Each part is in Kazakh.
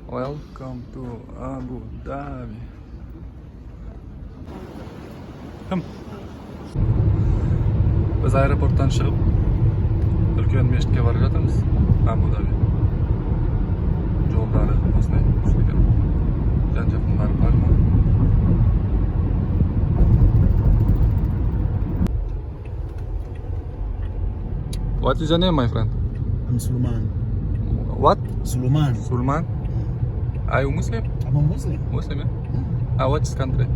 Welcome to Abu Dhabi. Кім? Біз аэропорттан шығып, үлкен мешітке барып жатырмыз. Абу Даби. Жолдары осындай екен. Жан-жақындары бар ма? What is your name, my friend? I'm Sulman. What? Sulman. Sulman? Are you Muslim? I'm a Muslim. Muslim, yeah? Which country?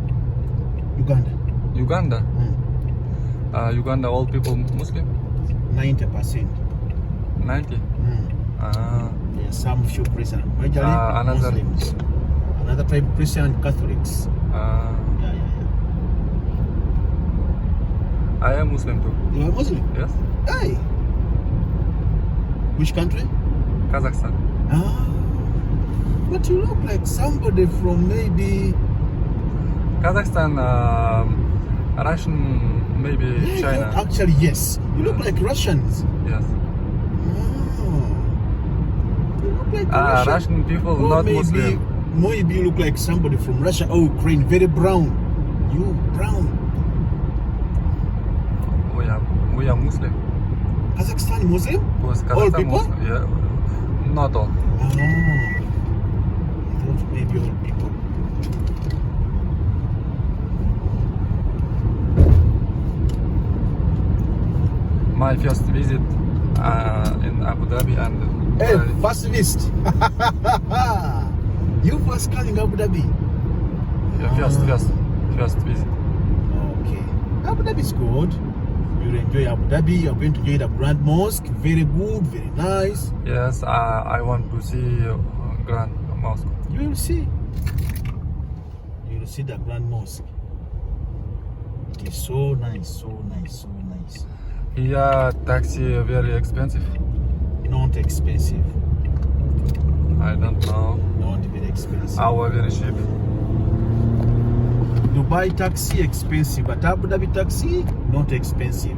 Uganda. Uganda? Uganda, all people Muslim? 90%. 90? Yeah, some few Christian. Majority another- Muslims. Another type Christian and Catholics. Yeah. I am Muslim too. You are Muslim? Yes? Hey. Which country? Kazakhstan. But you look like somebody from maybe Kazakhstan, Russian, maybe China. Actually, yes. You look like Russians. Yes. You look like Russian people, Or not maybe, Muslim. Maybe you look like somebody from Russia or Ukraine. Very brown. You brown. We are Muslim. Kazakhstan Muslim? Because All Kazakhstan people? Muslim. Yeah. Not all. I thought maybe all people. My first visit in Abu Dhabi and Hey, first visit. You first coming Abu Dhabi? First visit. Okay. Abu Dhabi is good. You'll enjoy Abu Dhabi. You're going to enjoy the Grand Mosque. Very good, very nice. Yes, I want to see Grand Mosque. You will see. You will see the Grand Mosque. It is so nice, so nice, so nice. Here, taxi very expensive. Not expensive. I don't know. Not very expensive. Our very cheap. Dubai taxi expensive, but Abu Dhabi taxi not expensive.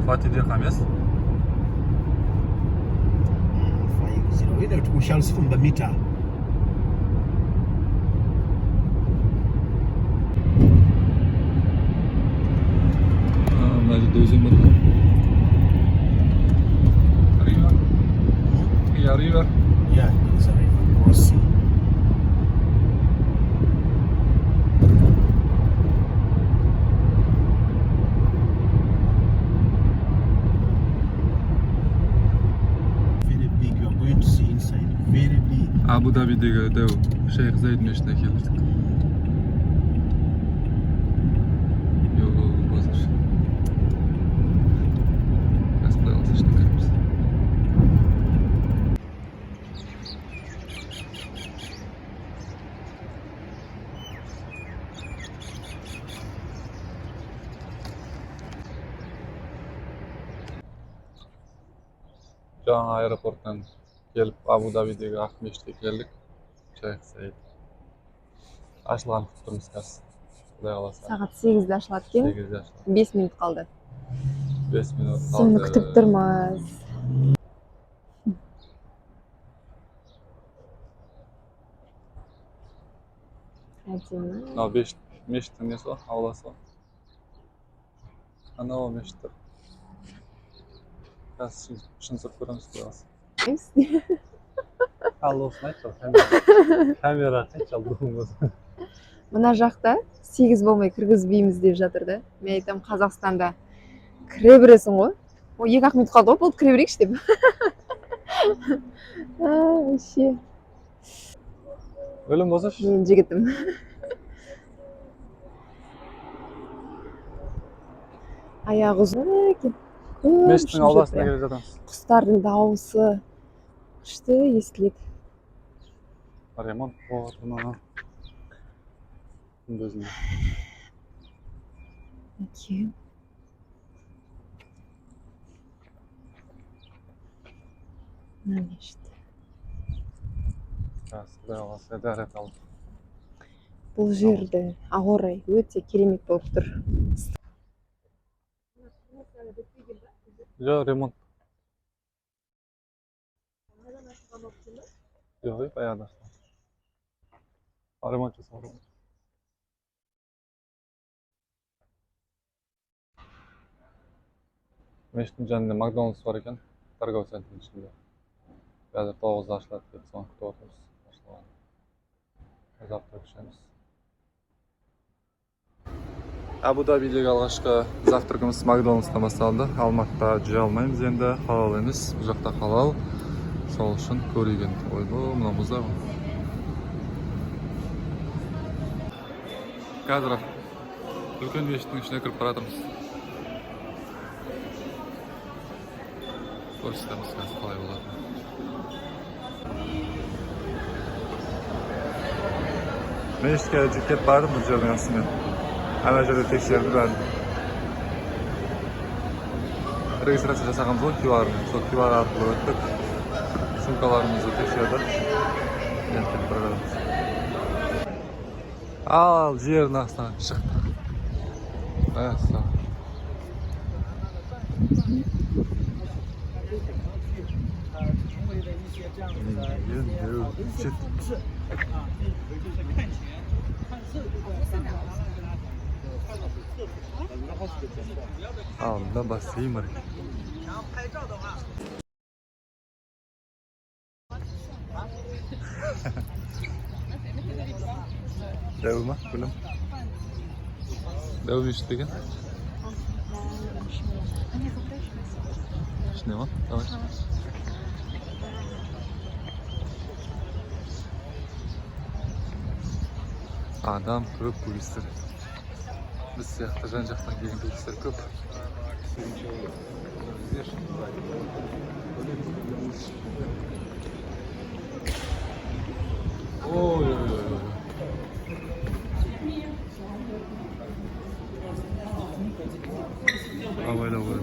Fatih dirham, yes? 50. We shall see from the meter. Значит, дойдем до River. Yeah, river. Yeah, it's a river crossing. Very big. You are going to see inside. Very big. Abu Dhabi'dегі дәу Шейх Заид мешітіне келдік. Базар. Қазір құдай қаласа ішіне кіреміз. Жаңа аэропорттан келіп Абу Дабидегі ақ мешітке келдік. Шейх Заид. Ашылғанын күтіп тұрмыз қазір. Құдай қаласа. Сағат 8-де ашылады екен. 8-де ашылады. 5 минут қалды. 5 минут қалды. Сені күтіп тұрмыз. Әдемі. Мынау мешіттің несі ғой, ауласы ғой. Анау мешіт тұр. Қазір шын сұрып көреміз, құдай қаласа. Ал осыны айтшы, камера қайтшы алдың болсын. Мына жақта 8 болмай кіргізбейміз деп жатыр да. Мен айтам, Қазақстанда кіре бересің ғой. О, 2-ақ минут қалды ғой, болды кіре берейікші деп. Вообще. Өлім болсашы. Мен жігітім. Аяғы ұзын екен. Мешіттің ауласына келе жатырмыз. Құстардың дауысы күшті естіледі. Ремонт болып жатыр мына. Күндізінде. Екен. Мына мешіт. Қазір құдай қаласа дәрет алып. Бұл жерді ауа райы өте керемет болып тұр. Yok, remont. Yok, bayağıdır. Remont жасалды. Мешіттің жанында Макдональдс бар екен, торговый центрдің ішінде. Қазір 9-да ашылады деп, соны күтіп отырмыз. Ашылғанын. Завтра күшеміз. Абу Дабидегі алғашқы завтрагымыз Макдональдстан басталды. Алматыда жей алмаймыз енді, халал емес. Бұл жақта халал. Сол үшін көрейген. Ойбу, мынамызда ғой. Қазір үлкен мешіттің ішіне кіріп баратырмыз. Көрсетеміз қазір қалай болады. Мешітке жүктеп бардым бұл жердің астымен. Ана жерде тексерді бәрін. Регистрация жасағанбыз ғой QR-ны. Сол QR арқылы өттік. Сумкаларымызды тексерді. Енді кетіп бара жатырмыз. Ал жердің астынан шықты. Мәссаған. Алдында бассейн бар. Дәу ма? Білім. Дәу мешіт деген? İçine ма? Давай. Адам көп туристер. Біз сияқты жан жақтан келген туристер көп. Ой-ой-ой. Абайда ғой.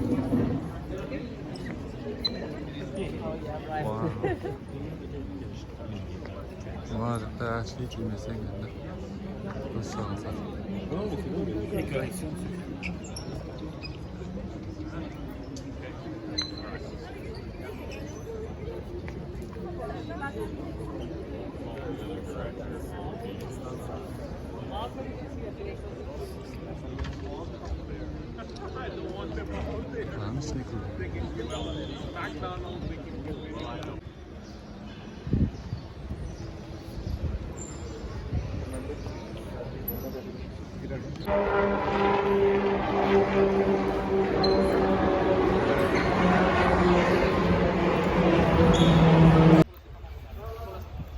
Вау. Мына жақта әшли келмесең енді. Өз жағын сатып.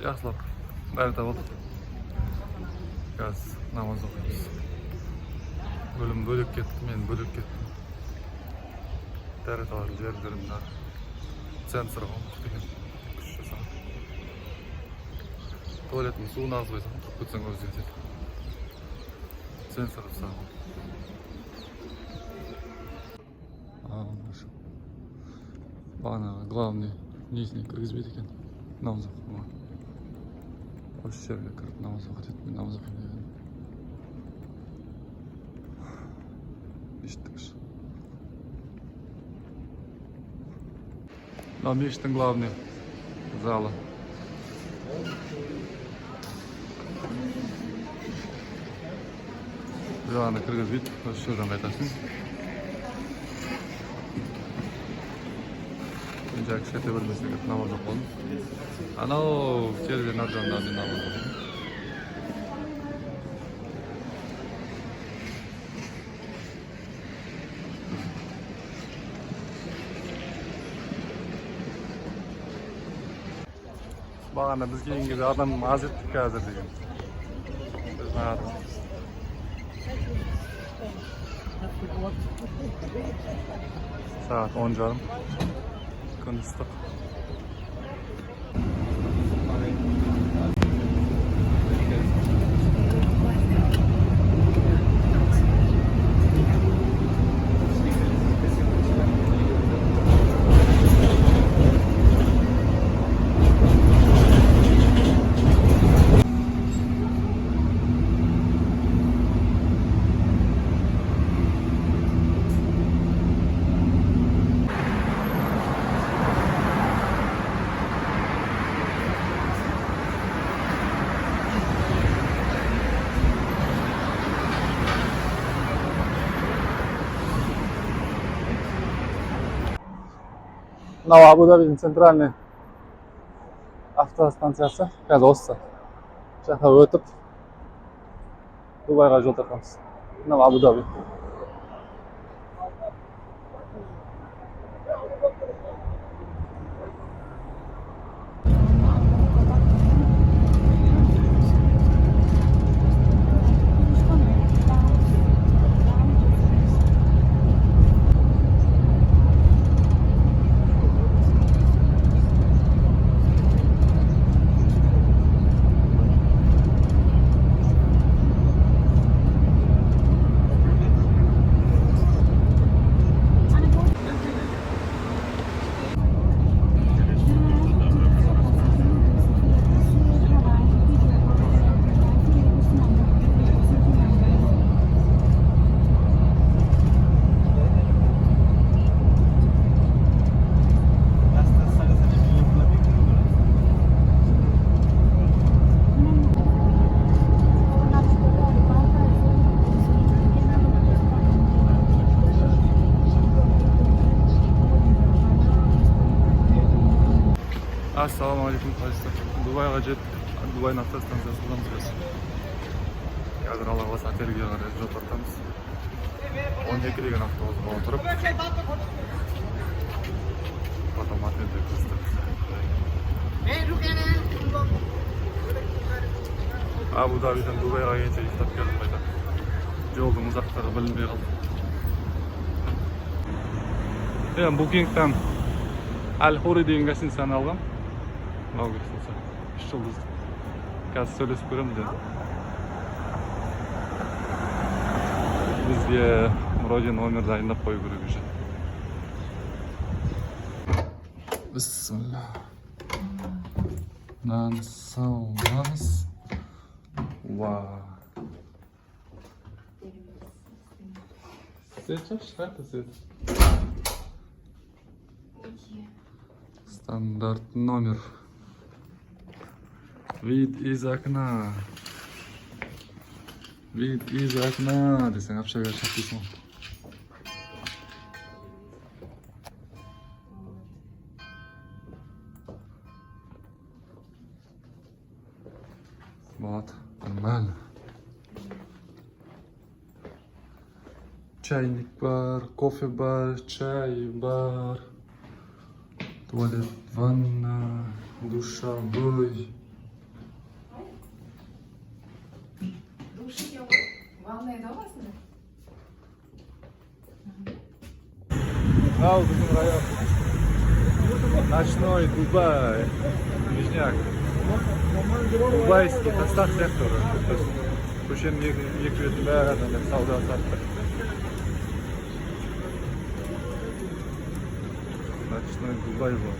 Yaxşılab, bәрі табылдық. Қазір намаз оқимыз. Бөлім бөлек кетті, мен бөлек кеттім. Дәрет алар жерлерімді цензор қылмық деген күш жасаған. Туалеттің суын ағызбай саған тұрып кетсең өзі етеді. Цензор жасаған. Бағанағы главный несіне кіргізбейді екен. Намаз оқуға. Осы жерге кіріп намаз оқиды, мен намаз оқимын деген. Мешіттің іші. Мынау мешіттің главный залы. Жағаны кіргізбейді, осы жерден қайтасың. Мен жаңа кішкентай бөлмесіне кіріп намаз оқыдым. Анау терезенің ар жағында мен намаз оқыдым. Бағана біз келген кезде адам аз еттік қазір деген. Біз бағады. Saat 10:30. Күн ыстық. мынау Абу Дабидің центральный автостанциясы. Қазір осы жаққа өтіп Дубайға жол тартамыз. Мынау Абу Даби. Assalamualaikum arkadaşlar. Dubai'ga жетіп, Dubai'nın автостанциясындамыз біз. Қазір Алла қаласа отельге қарай жол тартамыз. 12 деген автобусқа отырып, потом отельде кірістік. Абу Дабиден Дубайға келгенше ұйықтап келдім қайта. Жолдың ұзақтығы білінбей қалды. Booking-тан Al-Huri деген гостиницаны алғам. Мынау гостиница. 3 жұлдызды. Қазір сөйлесіп көреміз енді. Бізге вроде номер дайындап қою керек уже. Бисмилля. Мынаны саламыз. Вау. Свет шығады, свет. Стандарт номер. Вид из окна. Вид из окна. Десең апшаға шақпейсің. Вот, нормально. Чайник бар, кофе бар, чай бар. Туалет, ванна, душевой. Ваннайда барасың? Мынау біздің район. Ночной Дубай. Нижняк. Дубайский тастақ сияқты. Көшенің екі бетін бәрі сауда саттық. Ночной Дубай бұл.